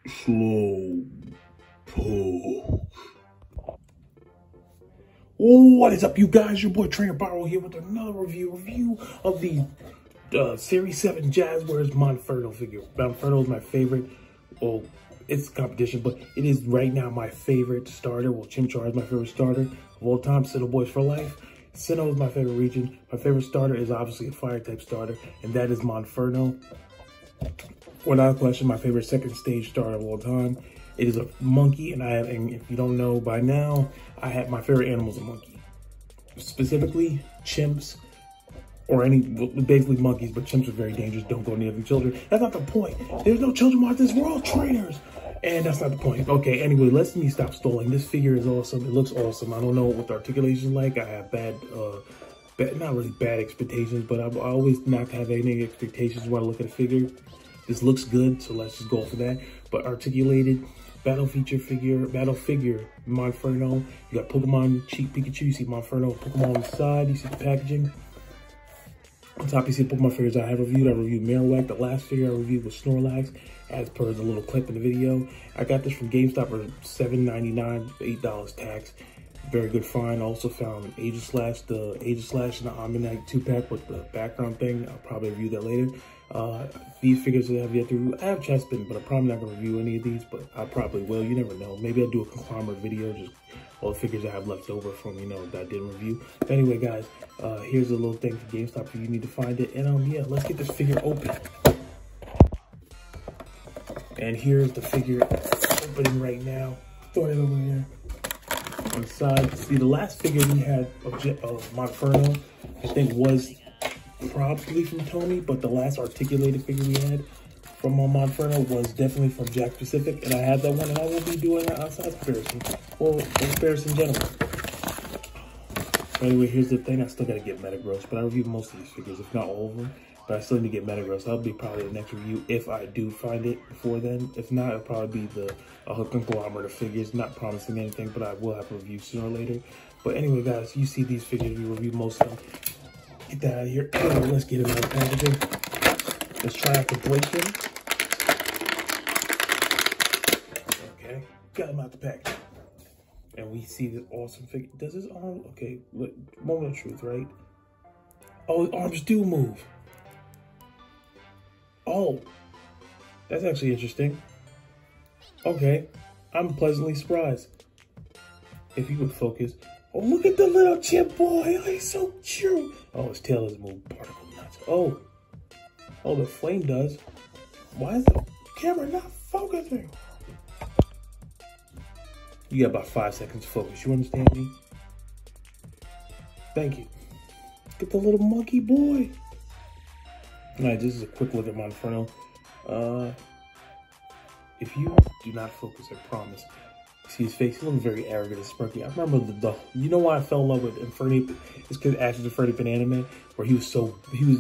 Slow pull. What is up, you guys? Your boy Trainer Barrow here with another review of the Series 7 Jazwares Monferno figure. Monferno is my favorite. Well, it's competition, but it is right now my favorite starter. Well, Chimchar is my favorite starter of all time. Sinnoh Boys for life. Sinnoh is my favorite region. My favorite starter is obviously a fire type starter, and that is Monferno. Without a question, my favorite second stage starter of all time. It is a monkey, and if you don't know by now, my favorite animal is a monkey. Specifically, chimps, or basically monkeys, but chimps are very dangerous. Don't go near them children. That's not the point. There's no children watch this. We're all trainers. And that's not the point. Okay, anyway, let me stop stalling. This figure is awesome. It looks awesome. I don't know what the articulation is like. I have not really bad expectations, but I always not have any expectations when I look at a figure. This looks good, so let's just go for that. But articulated, battle figure, Monferno. You got Pokemon Cheek Pikachu. You see Monferno, Pokemon on the side. You see the packaging. On top, you see the Pokemon figures I have reviewed. I reviewed Marowak. The last figure I reviewed was Snorlax, as per the little clip in the video. I got this from GameStop for $7.99, $8 tax. Very good find. I also found Aegislash, the Aegislash and the Omnite 2-pack with the background thing. I'll probably review that later. These figures that I have yet to review. I have Chespin, but I'm probably not going to review any of these, but I probably will. You never know. Maybe I'll do a conglomerate video, just all the figures I have left over from, that I didn't review. But anyway, guys, here's a little thing for GameStop if you need to find it. And yeah, let's get this figure open. And here's the figure opening right now. Throw it over here on the side. See, the last figure we had of Monferno, I think, was probably from Tony, but the last articulated figure we had from Monferno was definitely from Jack Pacific, and I have that one, and I will be doing an outside comparison, or comparison general. Anyway, here's the thing. I still gotta get Metagross, but I reviewed most of these figures, if not all of them. But I still need to get Metagross. That'll be probably the next review if I do find it before then. If not, it'll probably be a conglomerate of figures. Not promising anything, but I will have a review sooner or later. But anyway, guys, you see these figures. We reviewed most of them. Get that out of here. Let's get them out of packaging. Let's try out the break them. Okay, got them out the package. And we see this awesome figure. Does his arm? Okay, look, moment of truth, right? Oh, his arms do move. Oh, that's actually interesting. Okay, I'm pleasantly surprised. If you would focus. Oh, look at the little chip boy. Oh, he's so cute. Oh, his tail doesn't move particle nuts. Oh, the flame does. Why is the camera not focusing? You got about 5 seconds to focus. You understand me? Thank you. Get the little monkey boy. All right, this is a quick look at Monferno. If you do not focus, I promise. See his face, he looks very arrogant and smirky. I remember you know why I fell in love with Infernape? It's because Ash's Infernape in anime, where he was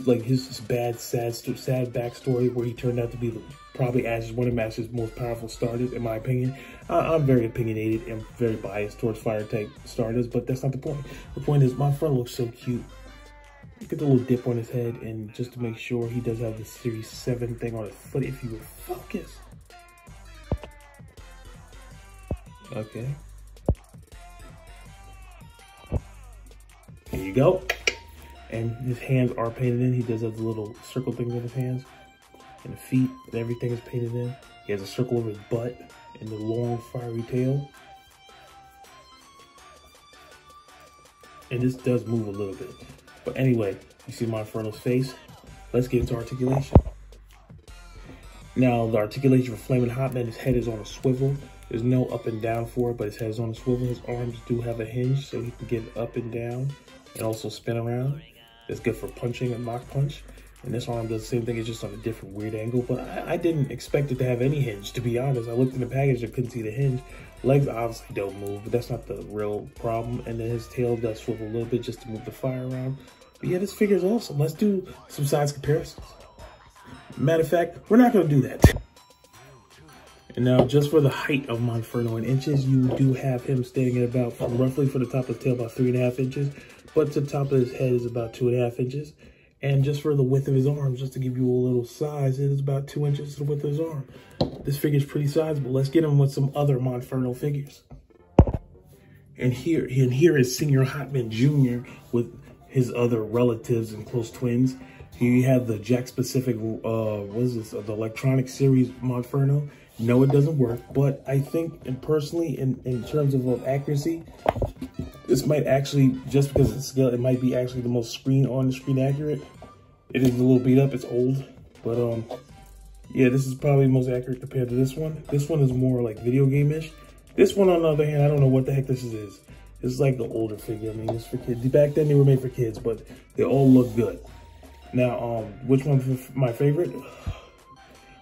like his bad, sad backstory, where he turned out to be probably one of Ash's most powerful starters, in my opinion. I'm very opinionated and very biased towards fire type starters, but that's not the point. The point is, Monferno looks so cute. Look at the little dip on his head, and just to make sure, he does have the Series 7 thing on his foot, if you would focus. Okay. Here you go. And his hands are painted in. He does have the little circle things on his hands. And the feet, and everything is painted in. He has a circle over his butt and the long fiery tail. And this does move a little bit. But anyway, you see Monferno's face. Let's get into articulation. Now, the articulation for Flamin' Hot Man, his head is on a swivel. There's no up and down for it, but his head is on a swivel. His arms do have a hinge, so he can get up and down and also spin around. It's good for punching and knock punch. And this arm does the same thing, it's just on a different weird angle. But I didn't expect it to have any hinge, to be honest. I looked in the package, I couldn't see the hinge. Legs obviously don't move, but that's not the real problem. And then his tail does swivel a little bit just to move the fire around. But yeah, this figure is awesome. Let's do some size comparisons. Matter of fact, we're not going to do that. And now, just for the height of Monferno in inches, you do have him standing at about, roughly for the top of his tail, about 3.5 inches. But to the top of his head is about 2.5 inches. And just for the width of his arms, just to give you a little size, it is about 2 inches to the width of his arm. this figure is pretty sizable. Let's get him with some other Monferno figures. And here is Senior Hotman Jr. with his other relatives and close twins. Here you have the Jack specific, what is this, the electronic series Monferno. No, it doesn't work, but I think, and personally, in terms of accuracy, this might actually, just because it's scale, it might be actually the most on-the-screen accurate. It is a little beat up, it's old, but yeah, this is probably the most accurate compared to this one. This one is more like video game-ish. This one, on the other hand, I don't know what the heck this is. This is like the older figure. I mean, it's for kids. Back then, they were made for kids, but they all look good. Now, which one's my favorite?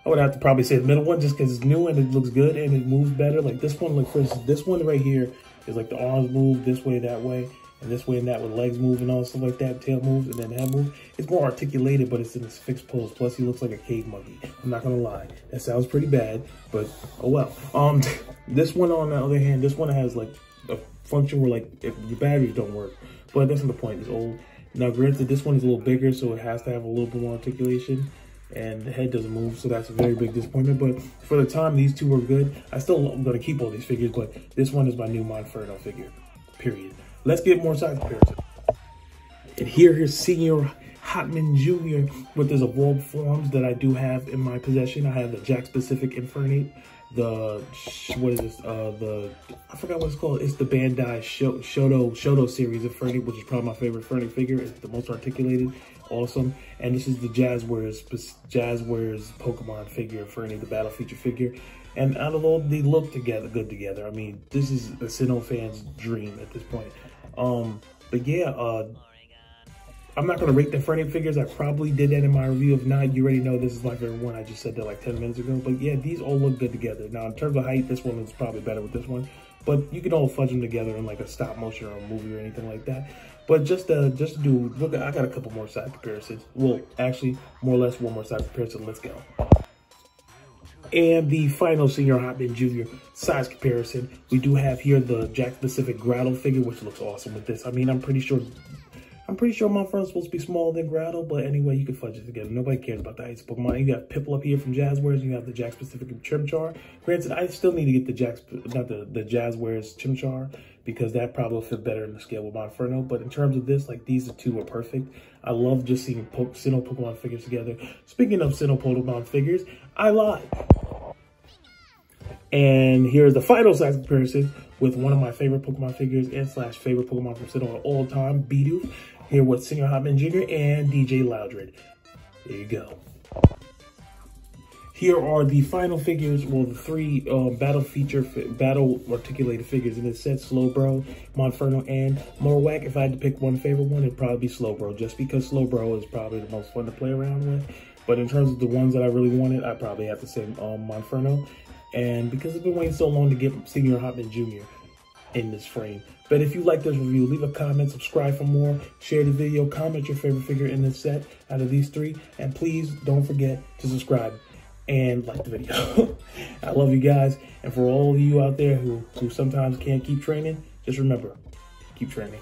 I would have to probably say the middle one, just because it's new and it looks good and it moves better. Like this one, like for instance, this one right here is like the arms move this way, that way, and this way and that with legs move and all stuff like that, tail moves and then head move. It's more articulated, but it's in this fixed pose. Plus, he looks like a cave monkey. I'm not gonna lie, that sounds pretty bad, but oh well. This one on the other hand, this one has like a function where like if your batteries don't work, but that's not the point. It's old. Now, granted, this one is a little bigger, so it has to have a little bit more articulation. And the head doesn't move, so that's a very big disappointment. But for the time, these two were good. I still am going to keep all these figures, but this one is my new Monferno figure, period. Let's get more size comparison. And here's Senior Hotman Jr. with his evolved forms that I do have in my possession. I have the Jack specific Infernate, the, what is this, I forgot what it's called. It's the Bandai Shoto series Infernate, which is probably my favorite Infernate figure. It's the most articulated. Awesome. And this is the Jazwares Pokemon figure for the battle feature figure. And out of all, they look good together. I mean, this is a Sinnoh fan's dream at this point. But yeah, I'm not going to rate the Infernape figures. I probably did that in my review. If not, you already know this is my favorite one. I just said that like 10 minutes ago. But yeah, these all look good together. Now, in terms of height, this one is probably better with this one. But you can all fudge them together in like a stop motion or a movie or anything like that. But just to do, look, I got a couple more side comparisons. Well, actually, more or less one more side comparison. Let's go. And the final Senior Hotman Jr. size comparison, we do have here the Jack specific Grotto figure, which looks awesome with this. I mean, I'm pretty sure Monferno's supposed to be smaller than Grotto, but anyway, you can fudge it together. Nobody cares about the heights of Pokemon. You got Pipple up here from Jazwares, and you have the Jack specific Chimchar. Granted, I still need to get the Jazwares Chimchar, because that probably will fit better in the scale with Monferno. But in terms of this, like, these two are perfect. I love just seeing Sinnoh Pokemon figures together. Speaking of Sinnoh Pokemon figures, I lied. And here's the final size comparison with one of my favorite Pokemon figures and / favorite Pokemon from Sinnoh of all time, Bidoof. Here with Senior Hotman Jr. and DJ Loudred. There you go. Here are the final figures, well, the three battle articulated figures in this set: Slowbro, Monferno, and Marowak. If I had to pick one favorite one, it'd probably be Slowbro, just because Slowbro is probably the most fun to play around with. But in terms of the ones that I really wanted, I probably have to say Monferno. And because I've been waiting so long to get Senior Hotman Jr. in this frame. But if you like this review, leave a comment, subscribe for more, share the video, comment your favorite figure in this set out of these three, and please don't forget to subscribe and like the video. I love you guys, and for all of you out there who sometimes can't keep training, just remember, keep training.